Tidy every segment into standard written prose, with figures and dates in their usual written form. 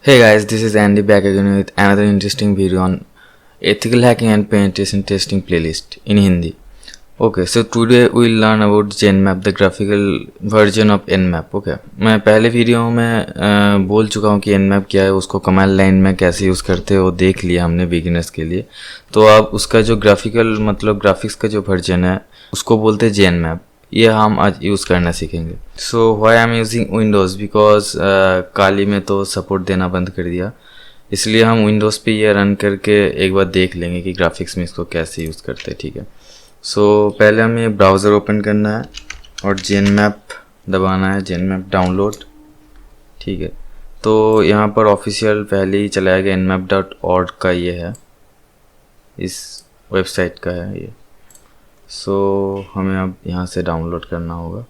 Hey guys, this is Andy back again with another interesting video on ethical hacking and penetration testing playlist in Hindi. Okay, so today we'll learn about Zenmap, the graphical version of Nmap. Okay, मैं पहले video में बोल चुका हूँ कि Nmap क्या है, उसको कमांड लाइन में कैसे यूज़ करते हैं वो देख लिया हमने बिगिनर्स के लिए. तो अब उसका जो ग्राफिकल मतलब ग्राफिक्स का जो वर्जन है उसको बोलते हैं Zenmap. ये हम आज यूज़ करना सीखेंगे. So why I am using Windows because Kali में तो सपोर्ट देना बंद कर दिया, इसलिए हम विंडोज़ पे ये रन करके एक बार देख लेंगे कि ग्राफिक्स में इसको कैसे यूज़ करते हैं. ठीक है, सो पहले हमें ब्राउज़र ओपन करना है और Zenmap दबाना है, Zenmap डाउनलोड. ठीक है, तो यहाँ पर ऑफिशियल पहले ही चलाया गया nmap.org का ये है, इस वेबसाइट का है ये. सो हमें अब यहाँ से डाउनलोड करना होगा.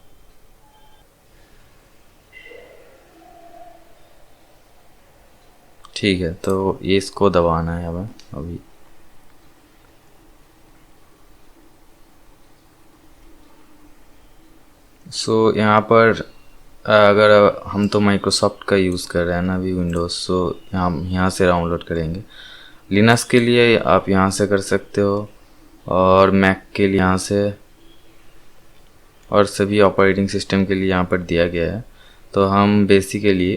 ठीक है, तो ये इसको दबाना है अब अभी. सो यहाँ पर अगर हम तो माइक्रोसॉफ्ट का यूज़ कर रहे हैं ना अभी विंडोज़, सो यहाँ से डाउनलोड करेंगे. लिनक्स के लिए आप यहाँ से कर सकते हो और मैक के लिए यहाँ से, और सभी ऑपरेटिंग सिस्टम के लिए यहाँ पर दिया गया है. तो हम बेसिकली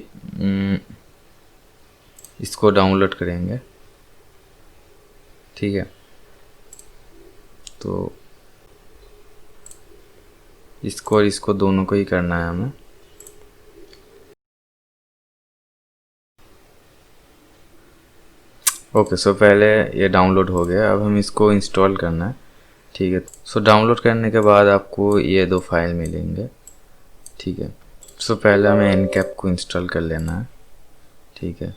इसको डाउनलोड करेंगे. ठीक है, तो इसको और इसको दोनों को ही करना है हमें. ओके, सो पहले ये डाउनलोड हो गया, अब हम इसको इंस्टॉल करना है. ठीक है, सो डाउनलोड करने के बाद आपको ये दो फाइल मिलेंगे. ठीक है, सो पहले हमें एनकैप को इंस्टॉल कर लेना है. ठीक है,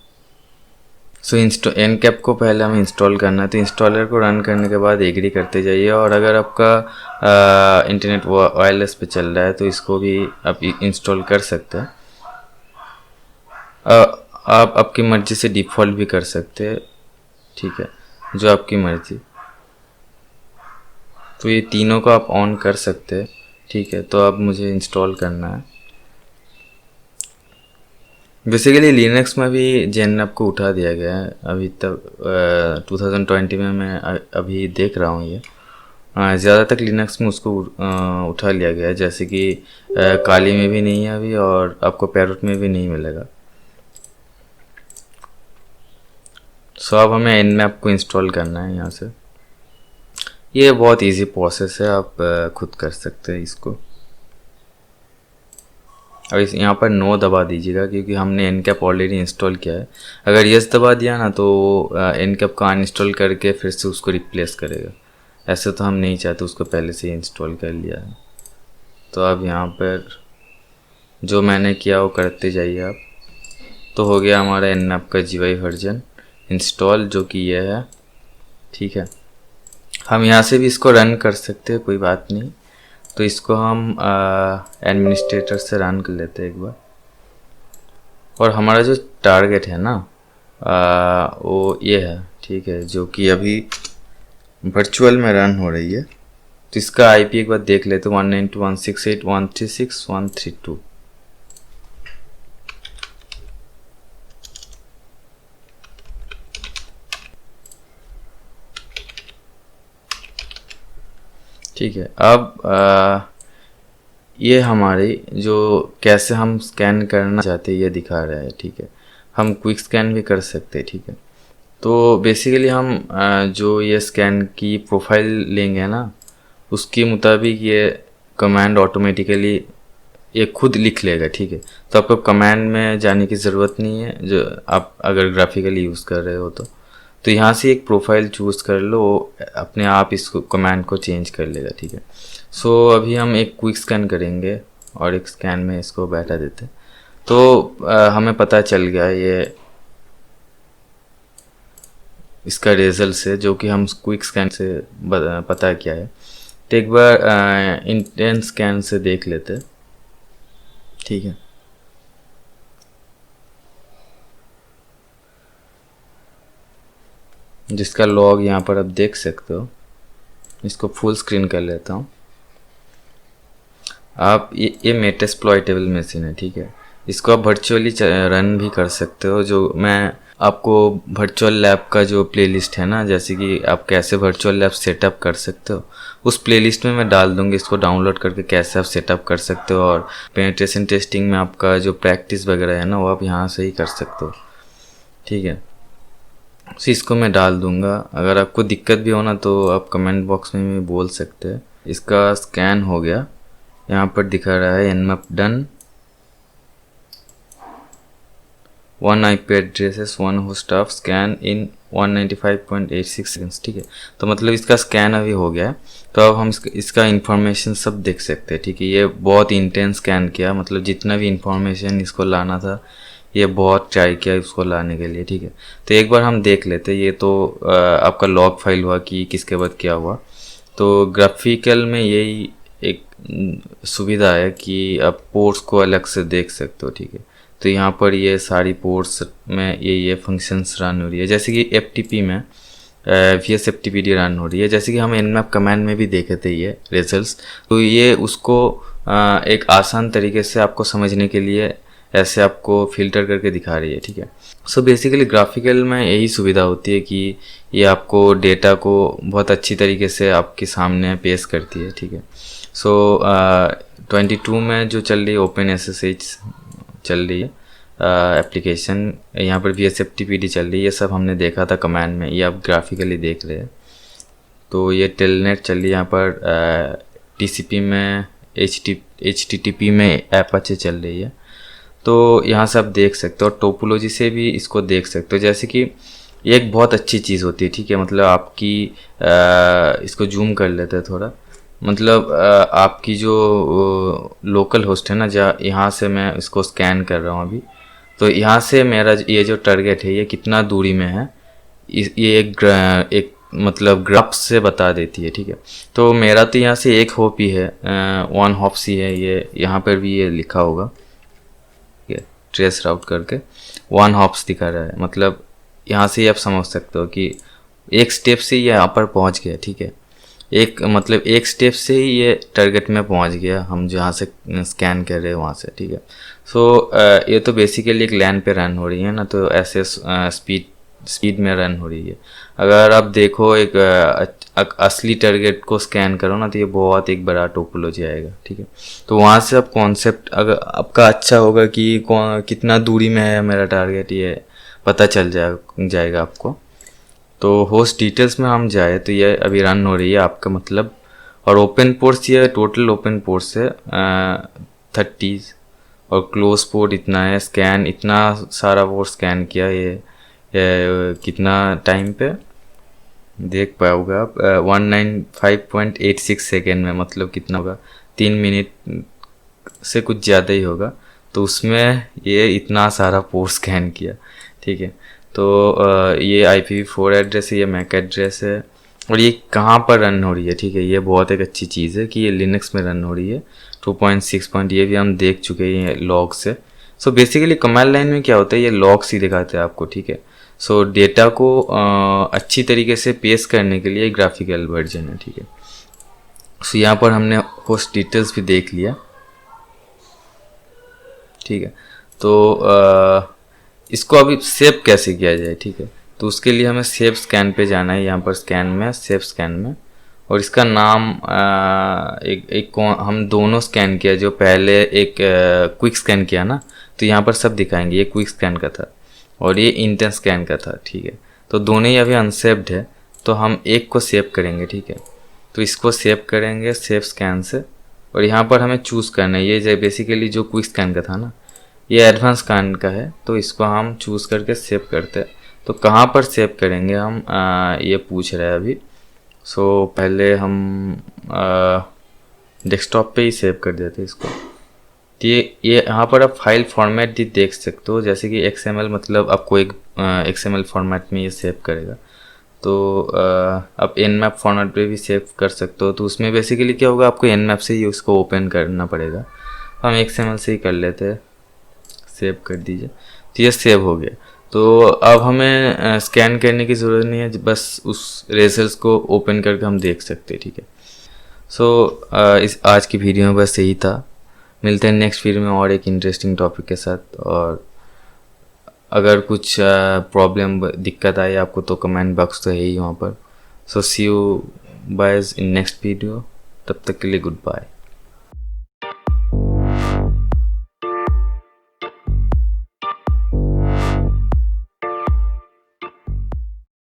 सो एनकैप को पहले हमें इंस्टॉल करना है. तो इंस्टॉलर को रन करने के बाद एग्री करते जाइए, और अगर आपका इंटरनेट वायरलेस पे चल रहा है तो इसको भी आप इंस्टॉल कर सकते हैं. आप आपकी मर्ज़ी से डिफ़ॉल्ट भी कर सकते हैं. ठीक है, जो आपकी मर्ज़ी. तो ये तीनों को आप ऑन कर सकते हैं. ठीक है, तो अब मुझे इंस्टॉल करना है. बेसिकली लिनक्स में भी Zenmap को उठा दिया गया है अभी तक. 2020 में मैं अभी देख रहा हूँ ये. ज़्यादा तक लिनक्स में उसको उठा लिया गया है, जैसे कि काली में भी नहीं है अभी, और आपको पैरोट में भी नहीं मिलेगा. सो अब हमें Nmap को इंस्टॉल करना है यहाँ से. ये बहुत इजी प्रोसेस है, आप खुद कर सकते हैं इसको. अब इस यहाँ पर नो दबा दीजिएगा क्योंकि हमने एनकैप ऑलरेडी इंस्टॉल किया है. अगर यस दबा दिया ना तो एनकैप का अनइंस्टॉल करके फिर से उसको रिप्लेस करेगा. ऐसे तो हम नहीं चाहते, उसको पहले से ही इंस्टॉल कर लिया है. तो अब यहाँ पर जो मैंने किया वो करते जाइए आप. तो हो गया हमारा Nmap का GUI वर्जन इंस्टॉल, जो कि ये है. ठीक है, हम यहाँ से भी इसको रन कर सकते हैं, कोई बात नहीं. तो इसको हम एडमिनिस्ट्रेटर से रन कर लेते हैं एक बार. और हमारा जो टारगेट है ना वो ये है. ठीक है, जो कि अभी वर्चुअल में रन हो रही है. तो इसका IP एक बार देख लेते हैं, 192.168.136.132. ठीक है, अब ये हमारी जो कैसे हम स्कैन करना चाहते हैं ये दिखा रहा है. ठीक है, हम क्विक स्कैन भी कर सकते हैं. ठीक है, तो बेसिकली हम जो ये स्कैन की प्रोफाइल लेंगे ना उसके मुताबिक ये कमांड ऑटोमेटिकली ये खुद लिख लेगा. ठीक है, तो आपको कमांड में जाने की ज़रूरत नहीं है, जो आप अगर ग्राफिकली यूज़ कर रहे हो तो यहाँ से एक प्रोफाइल चूज़ कर लो, अपने आप इसको कमांड को चेंज कर लेगा. ठीक है, सो अभी हम एक क्विक स्कैन करेंगे और एक स्कैन में इसको बैठा देते हैं. तो हमें पता चल गया ये इसका रिजल्ट से, जो कि हम क्विक स्कैन से पता किया है. तो एक बार इंटेंस स्कैन से देख लेते हैं. ठीक है, जिसका लॉग यहाँ पर आप देख सकते हो. इसको फुल स्क्रीन कर लेता हूँ. आप ये मेटास्प्लॉइटेबल मशीन है. ठीक है, इसको आप वर्चुअली रन भी कर सकते हो। जो मैं आपको वर्चुअल लैब का जो प्लेलिस्ट है ना, जैसे कि आप कैसे वर्चुअल लैब सेटअप कर सकते हो, उस प्लेलिस्ट में मैं डाल दूँगी। इसको डाउनलोड करके कैसे आप सेटअप कर सकते हो, और पेनिट्रेशन टेस्टिंग में आपका जो प्रैक्टिस वगैरह है ना, वो आप यहाँ से ही कर सकते हो, ठीक है। तो इसको मैं डाल दूँगा। अगर आपको दिक्कत भी हो ना तो आप कमेंट बॉक्स में भी बोल सकते हैं। इसका स्कैन हो गया, यहाँ पर दिखा रहा है Nmap done, 1 IP addresses 1 host of scan in 195.86 seconds, ठीक है। तो मतलब इसका स्कैन अभी हो गया है। तो अब हम इसका इन्फॉर्मेशन सब देख सकते हैं, ठीक है। ये बहुत इंटेंस स्कैन किया, मतलब जितना भी इंफॉर्मेशन इसको लाना था ये बहुत ट्राई किया इसको लाने के लिए, ठीक है। तो एक बार हम देख लेते हैं। ये तो आपका लॉग फाइल हुआ कि किसके बाद क्या हुआ। तो ग्राफिकल में यही एक सुविधा है कि आप पोर्ट्स को अलग से देख सकते हो, ठीक है। तो यहाँ पर ये सारी पोर्ट्स में ये फंक्शंस रन हो रही है, जैसे कि FTP में VSFTPD रन हो रही है, जैसे कि हम Nmap कमांड में भी देखे थे ये रिजल्ट्स। तो ये उसको एक आसान तरीके से आपको समझने के लिए ऐसे आपको फिल्टर करके दिखा रही है, ठीक है। सो बेसिकली ग्राफिकल में यही सुविधा होती है कि ये आपको डेटा को बहुत अच्छी तरीके से आपके सामने पेश करती है, ठीक है। सो 22 में जो चल रही है OpenSSH चल रही है एप्लीकेशन, यहाँ पर VSFTPD चल रही है, ये सब हमने देखा था कमांड में, ये आप ग्राफिकली देख रहे हैं। तो ये टेलनेट चल रही है, यहाँ पर TCP में HTTP में Apache चल रही है। तो यहाँ से आप देख सकते हो, और टोपोलॉजी से भी इसको देख सकते हो। जैसे कि ये एक बहुत अच्छी चीज़ होती है, ठीक है। मतलब आपकी इसको जूम कर लेते हैं थोड़ा, मतलब आपकी जो लोकल होस्ट है ना, जहाँ यहाँ से मैं इसको स्कैन कर रहा हूँ अभी, तो यहाँ से मेरा ये जो टारगेट है ये कितना दूरी में है, ये एक मतलब ग्राफ से बता देती है, ठीक है। तो मेरा तो यहाँ से एक हॉप ही है, 1 हॉप सी है ये, यहाँ पर भी ये लिखा होगा, ट्रेस राउट करके 1 हॉप्स दिखा रहा है। मतलब यहाँ से ही आप समझ सकते हो कि एक स्टेप से ये यहाँ पर पहुँच गया, ठीक है। मतलब एक स्टेप से ही ये टारगेट में पहुँच गया, हम जहाँ से स्कैन कर रहे हैं वहाँ से, ठीक है। सो ये तो बेसिकली एक लैन पे रन हो रही है ना, तो ऐसे स्पीड में रन हो रही है। अगर आप देखो एक असली टारगेट को स्कैन करो ना, तो ये बहुत एक बड़ा टोपोलॉजी आएगा, ठीक है। तो वहाँ से आप कॉन्सेप्ट अगर आपका अच्छा होगा कि कितना दूरी में है मेरा टारगेट, ये पता चल जाएगा आपको। तो होस्ट डिटेल्स में हम जाए तो ये अभी रन हो रही है आपका मतलब, और ओपन पोर्ट्स ये टोटल ओपन पोर्ट्स है 30, और क्लोज पोर्ट इतना है। स्कैन इतना सारा पोर्ट स्कैन किया, ये कितना टाइम पे देख पाओगे आप, 195.86 सेकेंड में, मतलब कितना होगा, 3 मिनट से कुछ ज़्यादा ही होगा। तो उसमें ये इतना सारा पोर्ट स्कैन किया, ठीक है। तो ये IPv4 एड्रेस है, ये मैक एड्रेस है, और ये कहाँ पर रन हो रही है, ठीक है। ये बहुत एक अच्छी चीज़ है कि ये लिनक्स में रन हो रही है 2.6. ये भी हम देख चुके हैं लॉग से। सो बेसिकली कमांड लाइन में क्या होता है, ये लॉग्स ही दिखाते हैं आपको, ठीक है। सो डेटा को अच्छी तरीके से पेश करने के लिए ग्राफिकल वर्जन है, ठीक है। सो यहाँ पर हमने होस्ट डिटेल्स भी देख लिया, ठीक है। तो इसको अभी सेव कैसे किया जाए, ठीक है। तो उसके लिए हमें सेव स्कैन पे जाना है, यहाँ पर स्कैन में, सेव स्कैन में, और इसका नाम हम दोनों स्कैन किया, जो पहले एक क्विक स्कैन किया ना, तो यहाँ पर सब दिखाएंगे। ये क्विक स्कैन का था और ये इंटेंस स्कैन का था, ठीक है। तो दोनों ही अभी अनसेव्ड है, तो हम एक को सेव करेंगे, ठीक है। तो इसको सेव करेंगे सेव स्कैन से, और यहाँ पर हमें चूज़ करना है। ये बेसिकली जो क्विक स्कैन का था ना, ये एडवांस स्कैन का है, तो इसको हम चूज़ करके सेव करते हैं। तो कहाँ पर सेव करेंगे हम, ये पूछ रहा है अभी। सो पहले हम डेस्कटॉप पे ही सेव कर देते हैं इसको। तो ये यहाँ पर आप फाइल फॉर्मेट भी देख सकते हो, जैसे कि XML, मतलब आपको एक XML फॉर्मेट में ये सेव करेगा। तो आप Nmap फॉर्मेट पे भी सेव कर सकते हो। तो उसमें बेसिकली क्या होगा, आपको Nmap से ही उसको ओपन करना पड़ेगा। हम XML से ही कर लेते हैं, सेव कर दीजिए। तो ये सेव हो गया। तो अब हमें स्कैन करने की ज़रूरत नहीं है, बस उस रिजल्ट्स को ओपन करके हम देख सकते हैं, ठीक है। सो इस आज की वीडियो में बस यही था। मिलते हैं नेक्स्ट वीडियो में और एक इंटरेस्टिंग टॉपिक के साथ। और अगर कुछ प्रॉब्लम दिक्कत आई आपको तो कमेंट बॉक्स तो है ही वहाँ पर। So see you byes in next video, तब तक के लिए गुड बाय।